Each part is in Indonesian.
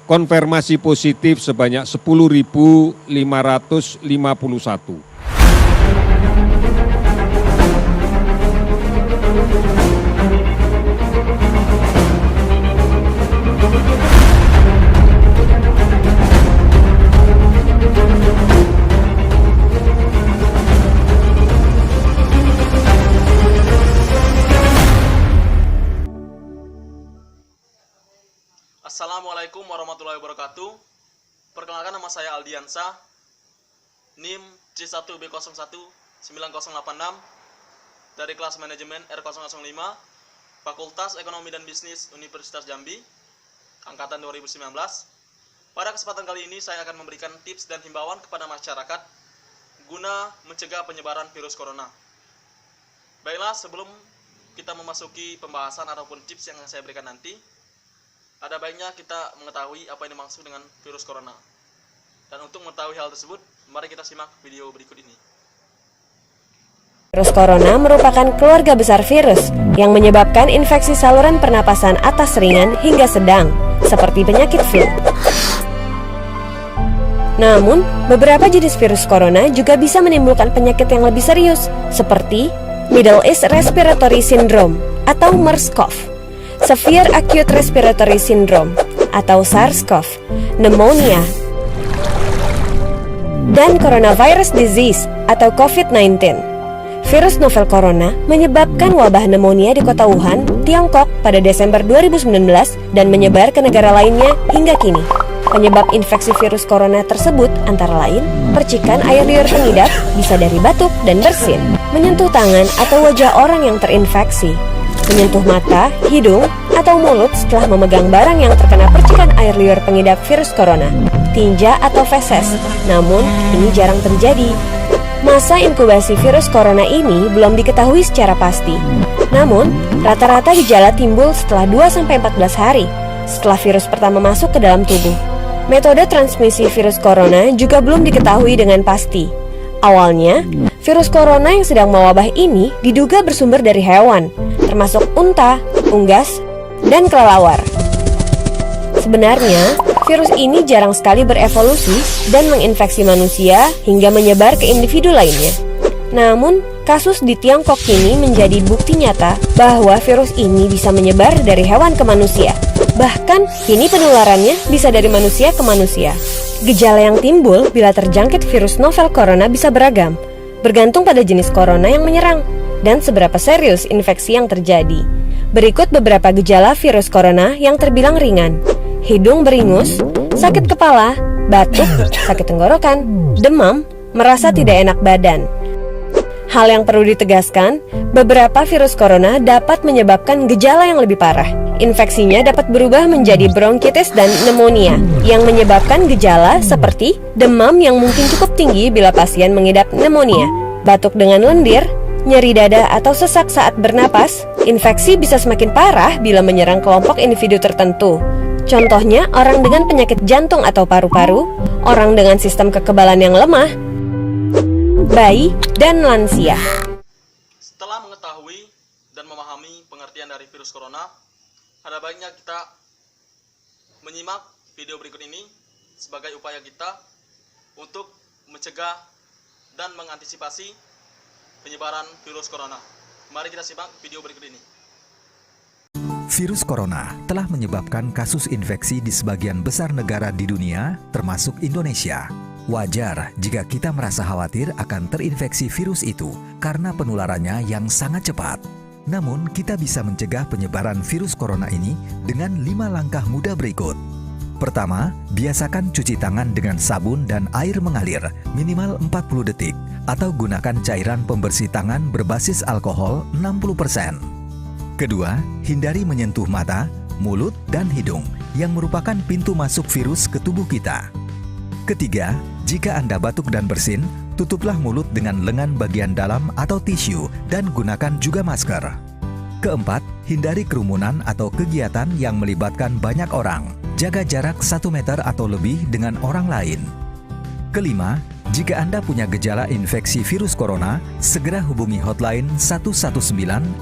konfirmasi positif sebanyak 10.551. Assalamualaikum warahmatullahi wabarakatuh. Perkenalkan, nama saya Aldiansa, NIM C1B019086 dari kelas manajemen R005, Fakultas Ekonomi dan Bisnis Universitas Jambi, angkatan 2019. Pada kesempatan kali ini saya akan memberikan tips dan himbauan kepada masyarakat guna mencegah penyebaran virus corona. Baiklah, sebelum kita memasuki pembahasan ataupun tips yang akan saya berikan nanti, ada baiknya kita mengetahui apa yang dimaksud dengan virus corona. Dan untuk mengetahui hal tersebut, mari kita simak video berikut ini. Virus corona merupakan keluarga besar virus yang menyebabkan infeksi saluran pernapasan atas ringan hingga sedang, seperti penyakit flu. Namun, beberapa jenis virus corona juga bisa menimbulkan penyakit yang lebih serius, seperti Middle East Respiratory Syndrome atau MERS-CoV, Severe Acute Respiratory Syndrome atau SARS-CoV, pneumonia, dan Coronavirus Disease atau COVID-19. Virus novel corona menyebabkan wabah pneumonia di kota Wuhan, Tiongkok pada Desember 2019 dan menyebar ke negara lainnya hingga kini. Penyebab infeksi virus corona tersebut antara lain percikan air liur pengidap, bisa dari batuk dan bersin, menyentuh tangan atau wajah orang yang terinfeksi, menyentuh mata, hidung, atau mulut setelah memegang barang yang terkena percikan air liur pengidap virus corona, tinja atau feses. Namun, ini jarang terjadi. Masa inkubasi virus corona ini belum diketahui secara pasti. Namun, rata-rata gejala timbul setelah 2-14 hari setelah virus pertama masuk ke dalam tubuh. Metode transmisi virus corona juga belum diketahui dengan pasti. Awalnya, virus corona yang sedang mewabah ini diduga bersumber dari hewan, termasuk unta, unggas, dan kelelawar. Sebenarnya, virus ini jarang sekali berevolusi dan menginfeksi manusia hingga menyebar ke individu lainnya. Namun, kasus di Tiongkok kini menjadi bukti nyata bahwa virus ini bisa menyebar dari hewan ke manusia. Bahkan, kini penularannya bisa dari manusia ke manusia. Gejala yang timbul bila terjangkit virus novel corona bisa beragam, bergantung pada jenis corona yang menyerang dan seberapa serius infeksi yang terjadi. Berikut beberapa gejala virus corona yang terbilang ringan: hidung beringus, sakit kepala, batuk, sakit tenggorokan, demam, merasa tidak enak badan. Hal yang perlu ditegaskan, beberapa virus corona dapat menyebabkan gejala yang lebih parah. Infeksinya dapat berubah menjadi bronkitis dan pneumonia yang menyebabkan gejala seperti demam yang mungkin cukup tinggi bila pasien mengidap pneumonia, batuk dengan lendir, nyeri dada atau sesak saat bernapas. Infeksi bisa semakin parah bila menyerang kelompok individu tertentu. Contohnya, orang dengan penyakit jantung atau paru-paru, orang dengan sistem kekebalan yang lemah, bayi, dan lansia. Setelah mengetahui dan memahami pengertian dari virus corona, ada baiknya kita menyimak video berikut ini sebagai upaya kita untuk mencegah dan mengantisipasi penyebaran virus corona. Mari kita simak video berikut ini. Virus corona telah menyebabkan kasus infeksi di sebagian besar negara di dunia, termasuk Indonesia. Wajar jika kita merasa khawatir akan terinfeksi virus itu karena penularannya yang sangat cepat. Namun, kita bisa mencegah penyebaran virus corona ini dengan 5 langkah mudah berikut. Pertama, biasakan cuci tangan dengan sabun dan air mengalir minimal 40 detik atau gunakan cairan pembersih tangan berbasis alkohol 60%. Kedua, hindari menyentuh mata, mulut, dan hidung yang merupakan pintu masuk virus ke tubuh kita. Ketiga, jika Anda batuk dan bersin, tutuplah mulut dengan lengan bagian dalam atau tisu dan gunakan juga masker. Keempat, hindari kerumunan atau kegiatan yang melibatkan banyak orang. Jaga jarak 1 meter atau lebih dengan orang lain. Kelima, jika Anda punya gejala infeksi virus corona, segera hubungi hotline 119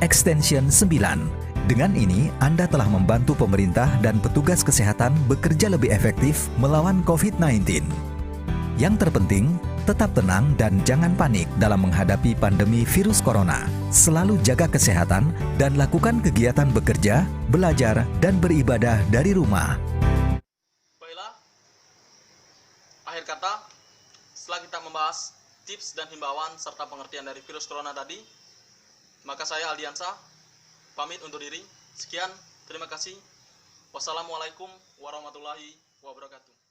extension 9 Dengan ini, Anda telah membantu pemerintah dan petugas kesehatan bekerja lebih efektif melawan COVID-19. Yang terpenting, tetap tenang dan jangan panik dalam menghadapi pandemi virus corona. Selalu jaga kesehatan dan lakukan kegiatan bekerja, belajar, dan beribadah dari rumah. Baiklah, akhir kata, setelah kita membahas tips dan himbauan serta pengertian dari virus corona tadi, maka saya Aldiansa pamit undur diri. Sekian, terima kasih. Wassalamualaikum warahmatullahi wabarakatuh.